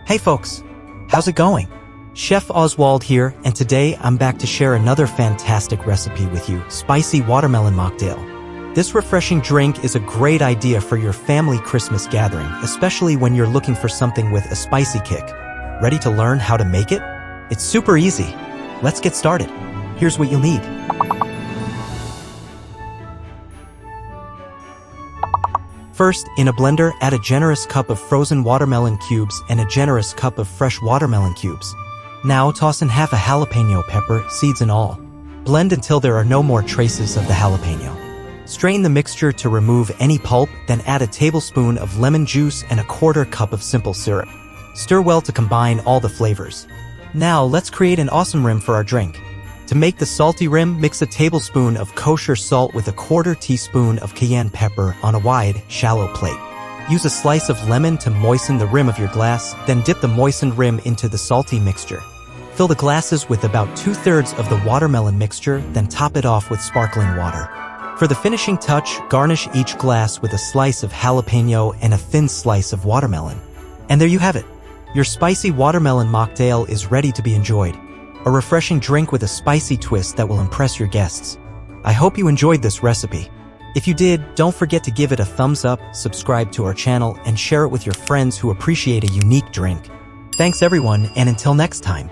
Hey folks, how's it going? Chef Oswald here, and today I'm back to share another fantastic recipe with you, Spicy Watermelon Mocktail. This refreshing drink is a great idea for your family Christmas gathering, especially when you're looking for something with a spicy kick. Ready to learn how to make it? It's super easy. Let's get started. Here's what you'll need. First, in a blender, add a generous cup of frozen watermelon cubes and a generous cup of fresh watermelon cubes. Now toss in half a jalapeno pepper, seeds and all. Blend until there are no more traces of the jalapeno. Strain the mixture to remove any pulp, then add a tablespoon of lemon juice and a quarter cup of simple syrup. Stir well to combine all the flavors. Now let's create an awesome rim for our drink. To make the salty rim, mix a tablespoon of kosher salt with a quarter teaspoon of cayenne pepper on a wide, shallow plate. Use a slice of lemon to moisten the rim of your glass, then dip the moistened rim into the salty mixture. Fill the glasses with about 2/3 of the watermelon mixture, then top it off with sparkling water. For the finishing touch, garnish each glass with a slice of jalapeno and a thin slice of watermelon. And there you have it. Your spicy watermelon mocktail is ready to be enjoyed. A refreshing drink with a spicy twist that will impress your guests. I hope you enjoyed this recipe. If you did, don't forget to give it a thumbs up, subscribe to our channel, and share it with your friends who appreciate a unique drink. Thanks everyone, and until next time.